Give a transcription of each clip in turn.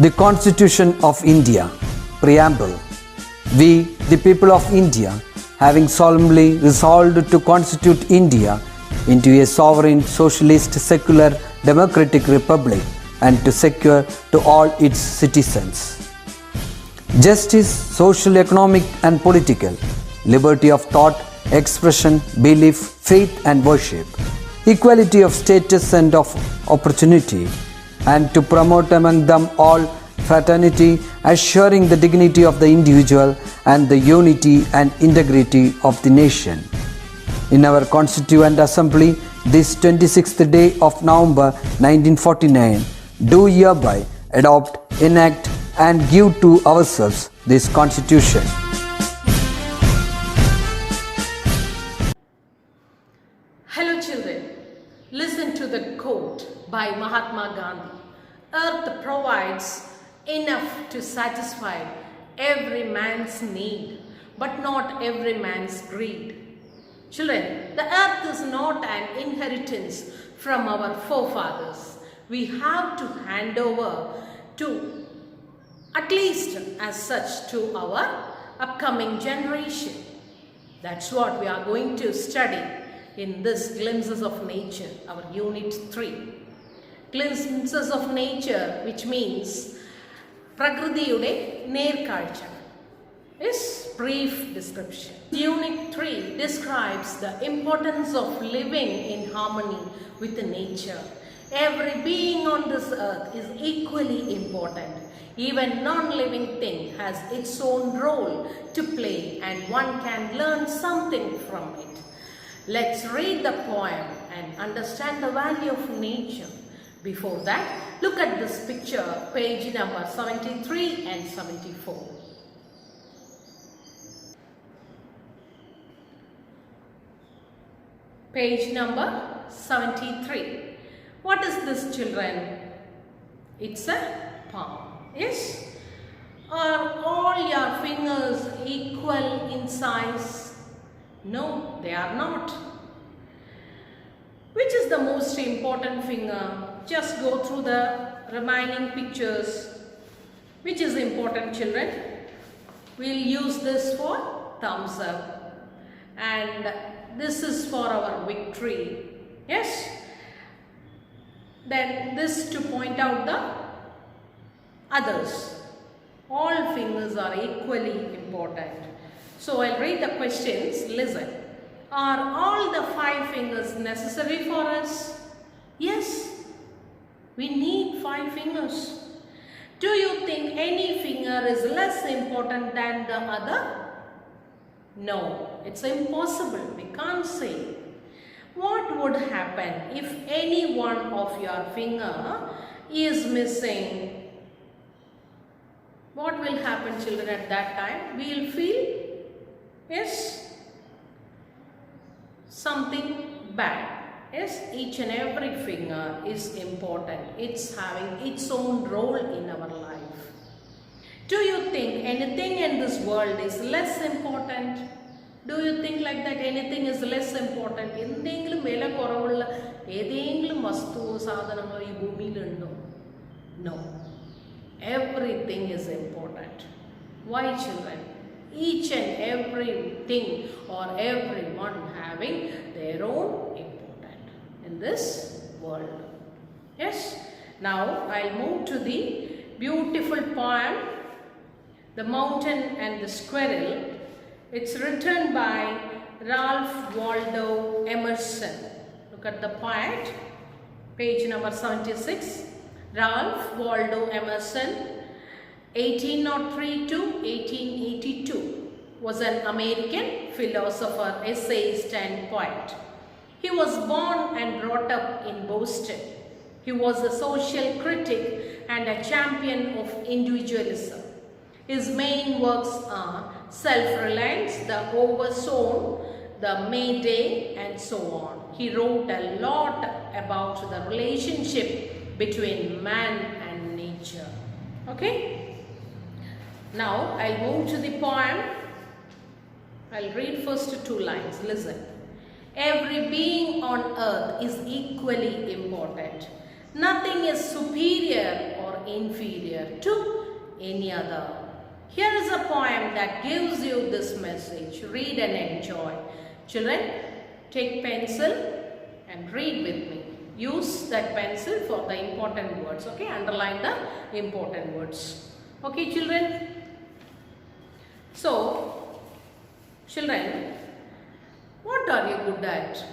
The Constitution of India, Preamble. We, the people of India, having solemnly resolved to constitute India into a sovereign, socialist, secular, democratic republic and to secure to all its citizens justice, social, economic and political, liberty of thought, expression, belief, faith and worship, equality of status and of opportunity, and to promote among them all fraternity, assuring the dignity of the individual and the unity and integrity of the nation. In our Constituent Assembly, this 26th day of November 1949, do hereby adopt, enact and give to ourselves this Constitution. Hello children, listen to the quote by Mahatma Gandhi. Earth provides enough to satisfy every man's need, but not every man's greed. Children, the earth is not an inheritance from our forefathers. We have to hand over to, at least as such, to our upcoming generation. That's what we are going to study in this Glimpses of Nature, our Unit 3. Glimpses of Nature, which means Prakrithiyude Nerkazhcha, is brief description. Unit 3 describes the importance of living in harmony with nature. Every being on this earth is equally important. Even non-living thing has its own role to play and one can learn something from it. Let's read the poem and understand the value of nature. Before that, look at this picture, page number 73 and 74. Page number 73. What is this, children? It's a palm. Yes? Are all your fingers equal in size? No, they are not. Which is the most important finger? Just go through the remaining pictures. Which is important, children? We'll use this for thumbs up. And this is for our victory. Yes? Then this to point out the others. All fingers are equally important. So I'll read the questions. Listen. Are all the 5 fingers necessary for us? Yes. We need 5 fingers. Do you think any finger is less important than the other? No, it's impossible. We can't say. What would happen if any one of your finger is missing? What will happen, children, at that time? We will feel, yes, something bad. Yes, each and every finger is important. It's having its own role in our life. Do you think anything in this world is less important? Do you think like that anything is less important? No. Everything is important. Why, children? Each and everything or everyone having their own importance in this world. Yes? Now I'll move to the beautiful poem, The Mountain and the Squirrel. It's written by Ralph Waldo Emerson. Look at the poet, page number 76. Ralph Waldo Emerson, 1803 to 1882, was an American philosopher, essayist and poet. He was born and brought up in Boston. He was a social critic and a champion of individualism. His main works are Self-Reliance, The Oversown, The May Day, and so on. He wrote a lot about the relationship between man and nature. Okay? Now, I'll move to the poem. I'll read first 2 lines. Listen. Every being on earth is equally important. Nothing is superior or inferior to any other. Here is a poem that gives you this message. Read and enjoy. Children, take pencil and read with me. Use that pencil for the important words. Okay, underline the important words. Okay, children. So, children, what are you good at?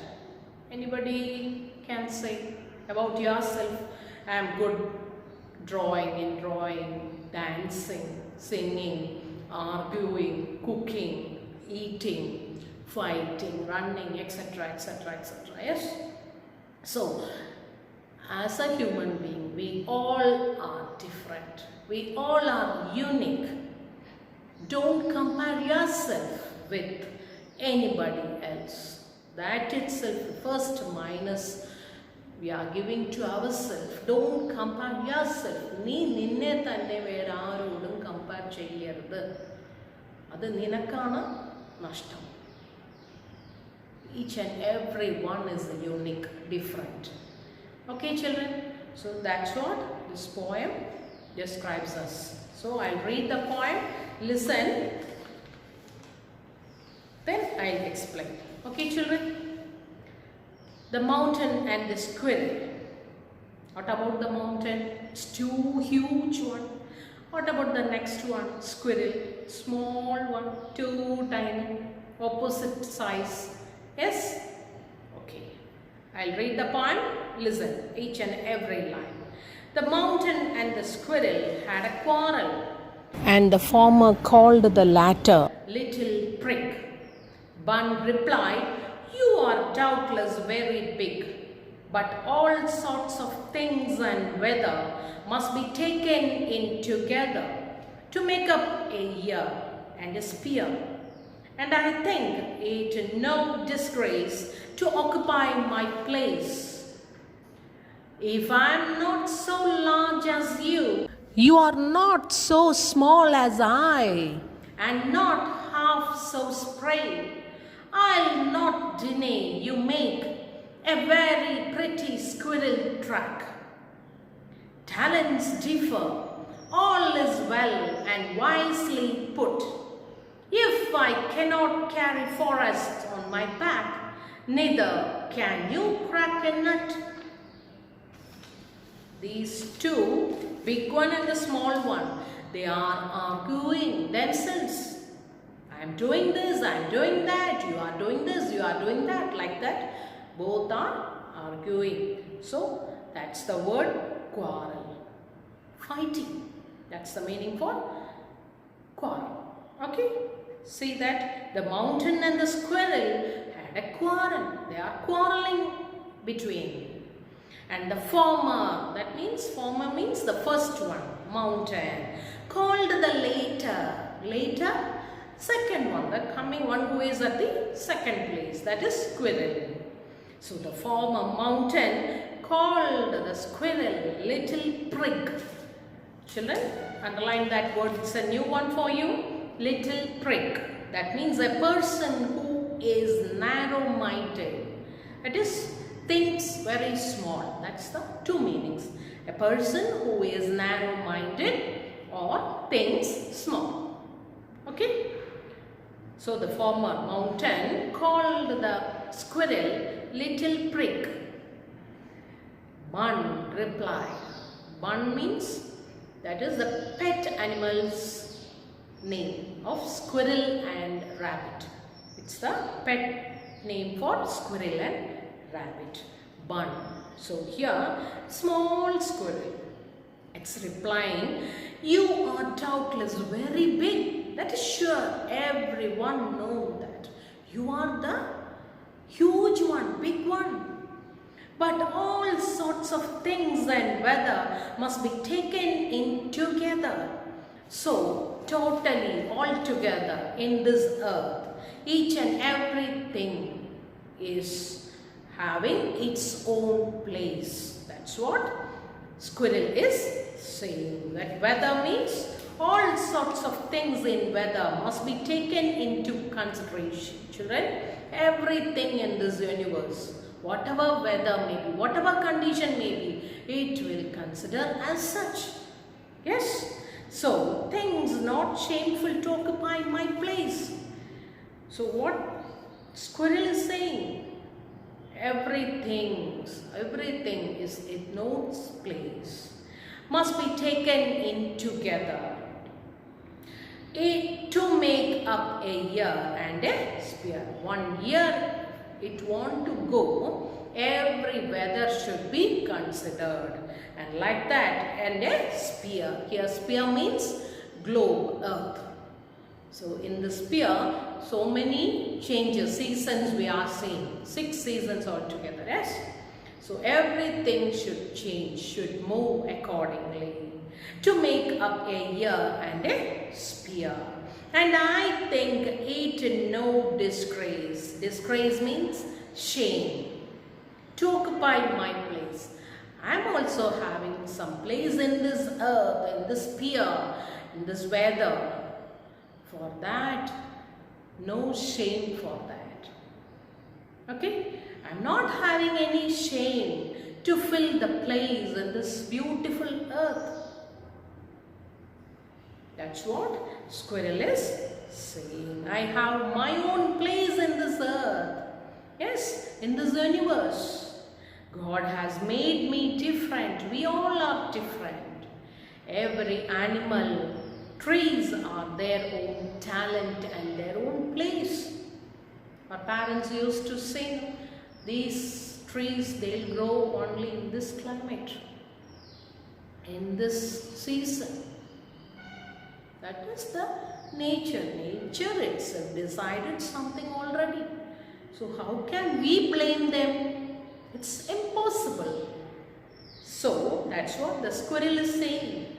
Anybody can say about yourself? I am good in drawing, dancing, singing, arguing, cooking, eating, fighting, running, etc., etc., etc. Yes? So, as a human being, we all are different. We all are unique. Don't compare yourself with anybody else. That itself, the first minus we are giving to ourselves. Don't compare yourself. Nee ninne thanne vera aarodum compare cheyyarudhu. Adu ninakana nashtam. Each and every one is unique, different. Okay, children? So that's what this poem describes us. So I'll read the poem, listen, then I'll explain. Okay, children? The mountain and the squirrel. What about the mountain? It's too huge one. What about the next one? Squirrel. Small one, too tiny, opposite size. Yes? Okay. I'll read the poem. Listen, each and every line. The mountain and the squirrel had a quarrel, and the former called the latter little prig. Bun replied, "You are doubtless very big, but all sorts of things and weather must be taken in together to make up a year and a spear. And I think it no disgrace to occupy my place. If I am not so large as you are not so small as I, and not half so spray. I'll not deny you make a very pretty squirrel track. Talents differ, all is well and wisely put. If I cannot carry forests on my back, neither can you crack a nut." These two, big one and the small one, they are arguing themselves. I am doing this, I am doing that, you are doing this, you are doing that, like that. Both are arguing. So, that's the word quarrel. Fighting. That's the meaning for quarrel. Okay? See that the mountain and the squirrel had a quarrel. They are quarreling between. And the former means the first one, mountain, called the later, second one, the coming one who is at the second place, that is squirrel. So the former mountain called the squirrel little prig. Children, underline that word, it's a new one for you, little prig. That means a person who is narrow-minded. It is thinks very small. That's the two meanings. A person who is narrow-minded or thinks small. Okay? So the former mountain called the squirrel little prig. Bun replied. Bun means that is the pet animal's name of squirrel and rabbit. It's the pet name for squirrel and rabbit. Bun. So here, small squirrel. It's replying, "You are doubtless very big. That is sure. Everyone knows that. You are the huge one, big one. But all sorts of things and weather must be taken in together. So, totally, all together in this earth, each and everything is having its own place." That's what squirrel is saying. That weather means all sorts of things in weather must be taken into consideration. Children, everything in this universe, whatever weather may be, whatever condition may be, it will consider as such. Yes? So, things not shameful to occupy my place. So, what Squirrel is saying? Everything is in its place. Must be taken in together. To make up a year and a spear. 1 year it want to go, every weather should be considered. And like that, and a spear. Here spear means globe, earth. So in the spear, so many changes, seasons we are seeing. 6 seasons altogether, yes? So everything should change, should move accordingly to make up a year and a spear. And I think it no disgrace. Disgrace means shame. To occupy my place. I am also having some place in this earth, in this spear, in this weather. For that, no shame for that. Okay? I am not having any shame to fill the place in this beautiful earth. That's what Squirrel is saying. I have my own place in this earth. Yes, in this universe. God has made me different. We all are different. Every animal, trees are their own talent and their own place. Our parents used to say, these trees, they'll grow only in this climate, in this season. That is the nature. Nature itself decided something already. So how can we blame them? It's impossible. So that's what the squirrel is saying.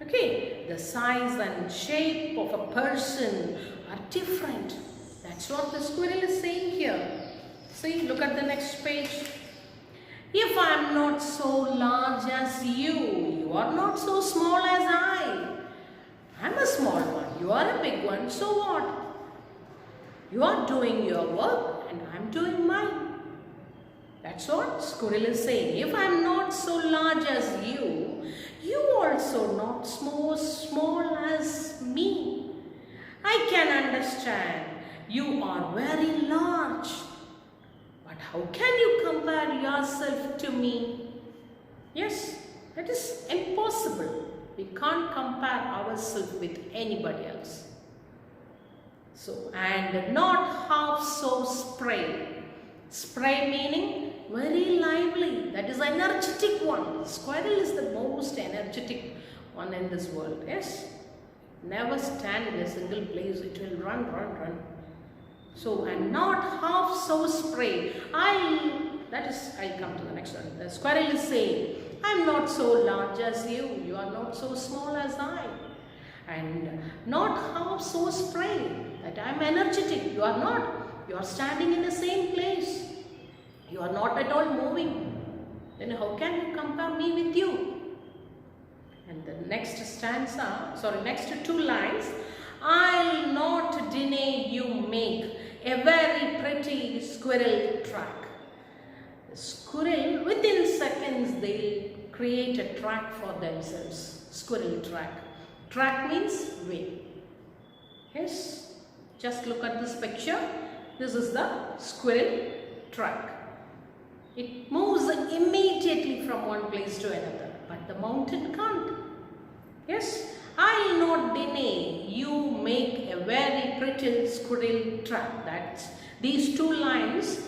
Okay, the size and shape of a person are different. That's what the squirrel is saying here. See, look at the next page. If I am not so large as you are not so small as I. I'm a small one, you are a big one, so what? You are doing your work and I'm doing mine. That's what Squirrel is saying. If I'm not so large as you, you also not small as me. I can understand you are very large. But how can you compare yourself to me? Yes, that is impossible. We can't compare ourselves with anybody else. So, and not half so spry. Spry meaning very lively. That is energetic one. Squirrel is the most energetic one in this world. Yes. Never stand in a single place. It will run. So, and not half so spry. I'll come to the next one. The squirrel is saying, I'm not so large as you. You are not so small as I. And not half so spry. That I am energetic. You are not. You are standing in the same place. You are not at all moving. Then how can you compare me with you? And the next next 2 lines. I'll not deny you make a very pretty squirrel track. The squirrel, within seconds, they'll create a track for themselves. Squirrel track. Track means way. Yes, just look at this picture. This is the squirrel track. It moves immediately from one place to another, but the mountain can't. Yes, I'll not deny you make a very pretty squirrel track. That's these 2 lines.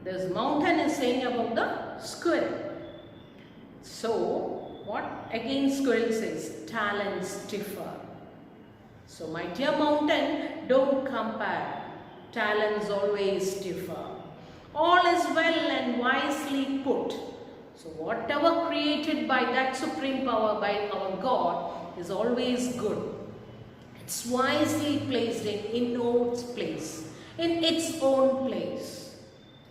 This mountain is saying about the squirrel. So, what again squirrel says? Talents differ. So, my dear mountain, don't compare. Talents always differ. All is well and wisely put. So, whatever created by that supreme power, by our God, is always good. It's wisely placed in its place, in its own place.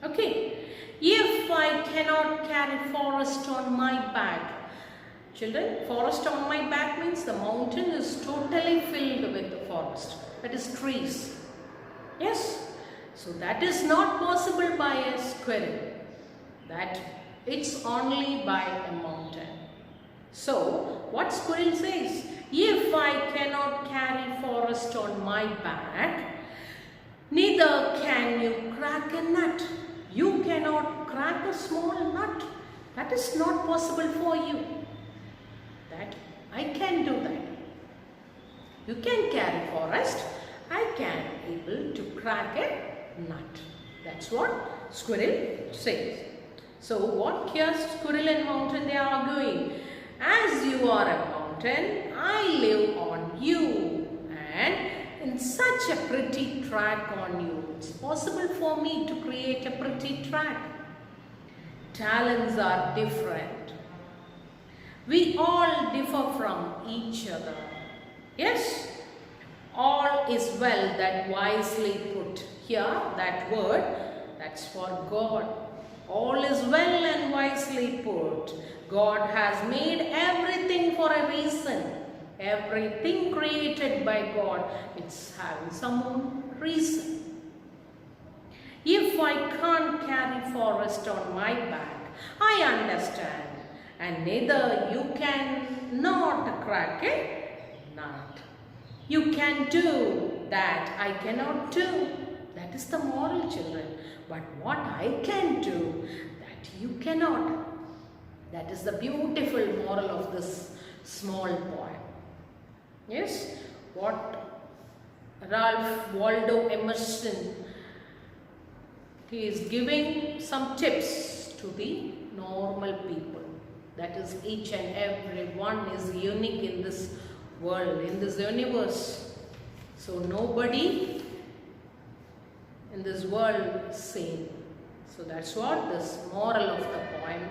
Okay. If I cannot carry forest on my back, children, forest on my back means the mountain is totally filled with the forest. That is trees. Yes. So that is not possible by a squirrel. That it's only by a mountain. So, what Squirrel says, if I cannot carry forest on my back, neither can you crack a nut. You cannot crack a small nut. That is not possible for you. That I can do that. You can carry forest. I can able to crack a nut. That's what Squirrel says. So what here Squirrel and mountain they are arguing? As you are a mountain, I live on you, and in such a pretty track on you, it's possible for me to create a pretty track. Talents are different. We all differ from each other. Yes? All is well that wisely put. Here, that word, that's for God. All is well and wisely put. God has made everything for a reason. Everything created by God, it's having some own reason. If I can't carry forest on my back, I understand, and neither you can not crack a nut. You can do that I cannot do. That is the moral, children. But what I can do, that you cannot. That is the beautiful moral of this small poem. Yes, what Ralph Waldo Emerson, he is giving some tips to the normal people. That is, each and every one is unique in this world, in this universe. So nobody in this world is same. So that's what this moral of the poem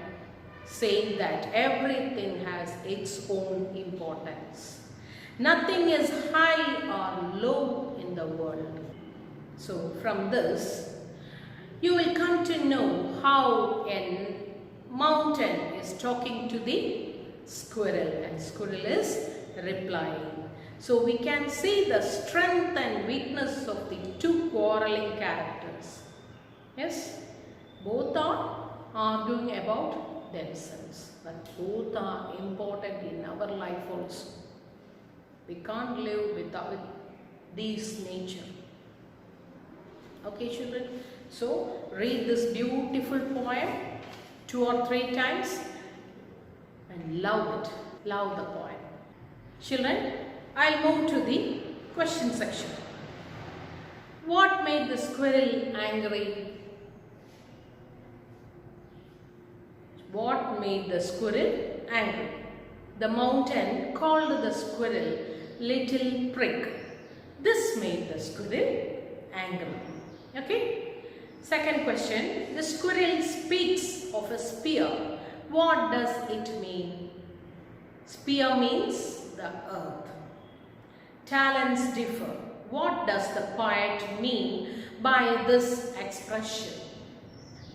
saying, that everything has its own importance. Nothing is high or low in the world. So from this, you will come to know how a mountain is talking to the squirrel, and squirrel is replying. So we can see the strength and weakness of the two quarreling characters. Yes, both are arguing about themselves, but both are important in our life also. We can't live without these nature. Okay, children? So, read this beautiful poem 2 or 3 times and love it. Love the poem. Children, I'll move to the question section. What made the squirrel angry? What made the squirrel angry? The mountain called the squirrel little prick. This made the squirrel angry. Okay? Second question. The squirrel speaks of a spear. What does it mean? Spear means the earth. Talents differ. What does the poet mean by this expression?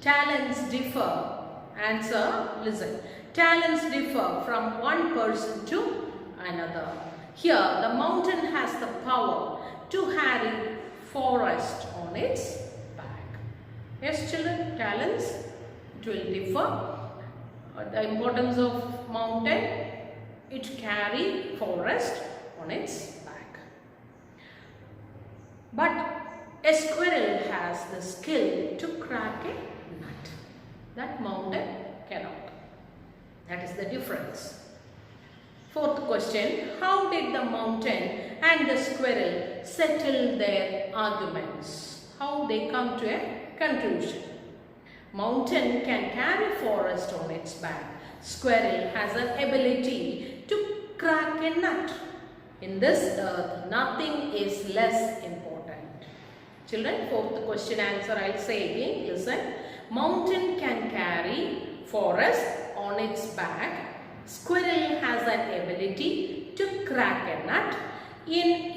Talents differ. Answer, listen. Talents differ from one person to another. Here, the mountain has the power to carry forest on its back. Yes, children, talents, it will differ. The importance of mountain, it carry forest on its back. But a squirrel has the skill to crack a nut. That mountain cannot. That is the difference. Fourth question. How did the mountain and the squirrel settle their arguments? How they come to a conclusion? Mountain can carry forest on its back. Squirrel has an ability to crack a nut. In this earth, nothing is less important. Children, fourth question answer I'll say again. Listen. Mountain can carry forest on its back. Squirrel has an ability to crack a nut. In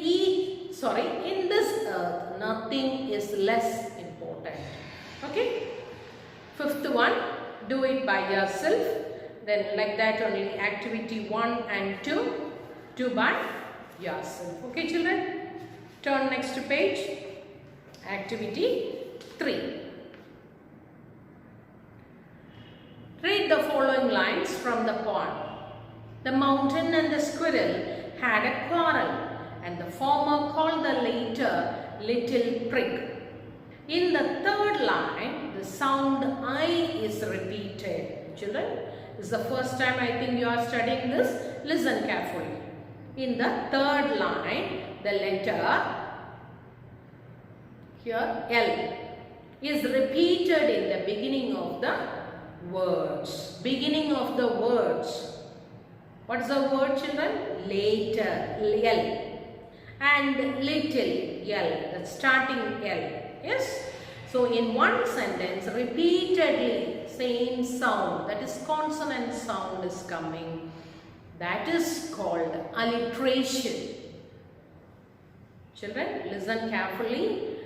this earth, nothing is less important. Okay? Fifth one, do it by yourself. Then like that only activity 1 and 2, do by yourself. Okay, children? Turn next to page. Activity 3. Read the following lines from the poem. The mountain and the squirrel had a quarrel, and the former called the latter little prig. In the third line, the sound I is repeated. Children, this is the first time I think you are studying this. Listen carefully. In the third line, the letter here L is repeated in the beginning of the words. Beginning of the words. What is the word, children? Later, L. And little, L, the starting L. Yes? So in one sentence, repeatedly same sound, that is consonant sound is coming. That is called alliteration. Children, listen carefully.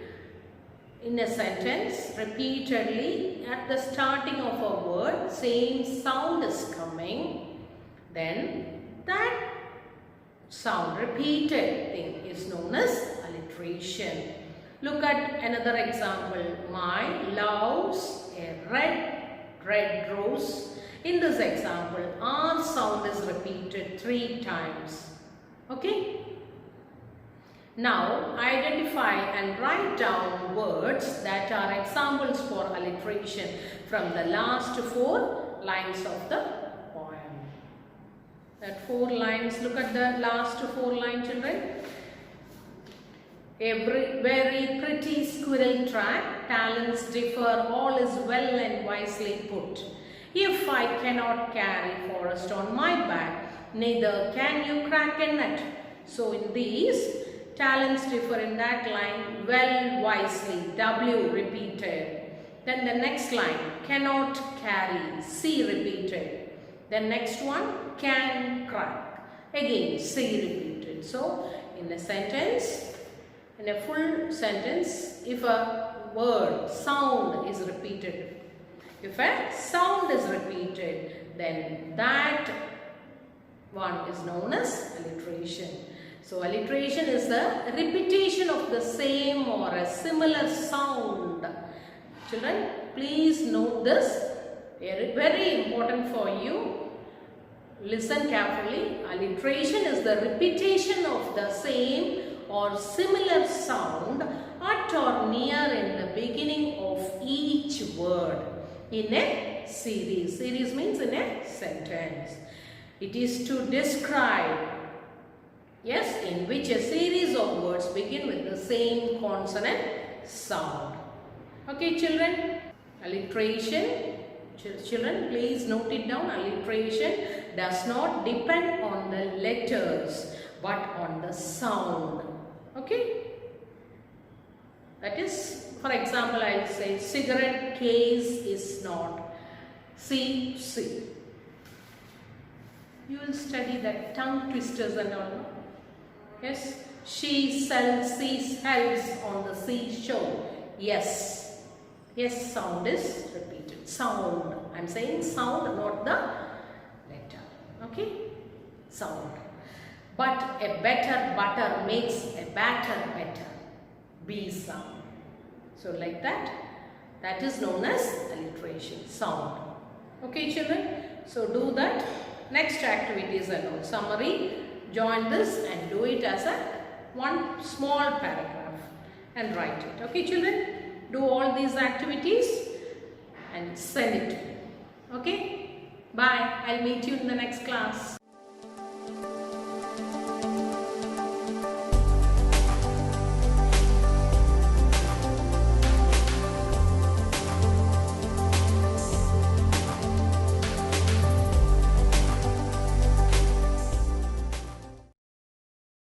In a sentence, repeatedly at the starting of a word, same sound is coming. Then that sound, repeated thing is known as alliteration. Look at another example. My loves a red rose. In this example, R sound is repeated 3 times. Okay? Now, identify and write down words that are examples for alliteration from the last 4 lines of the poem. That 4 lines, look at the last 4 lines, children. A very pretty squirrel track, talents differ, all is well and wisely put. If I cannot carry forest on my back, neither can you crack a nut. So in these, talents differ in that line, well, wisely, W repeated. Then the next line, cannot carry, C repeated. The next one, can crack, again C repeated. So in a sentence, in a full sentence, if a word, sound is repeated, if a sound is repeated, then that one is known as alliteration. So alliteration is the repetition of the same or a similar sound. Children, please note this. Very important for you. Listen carefully. Alliteration is the repetition of the same or similar sound at or near in the beginning of each word in a series. Series means in a sentence. It is to describe, yes, in which a series of words begin with the same consonant sound. Okay, children, alliteration, children, please note it down. Alliteration does not depend on the letters but on the sound. Okay? That is, for example, I will say cigarette case is not C. You will study that tongue twisters and all. No? Yes, she sells, sells on the seashore. Yes, yes, sound is repeated. Sound. I am saying sound, not the letter. Okay, sound. But a better butter makes a batter better. B sound. So like that, that is known as alliteration. Sound. Okay, children. So do that. Next activity is a summary. Join this and do it as a one small paragraph and write it. Okay, children, do all these activities and send it to me. Okay, bye. I'll meet you in the next class.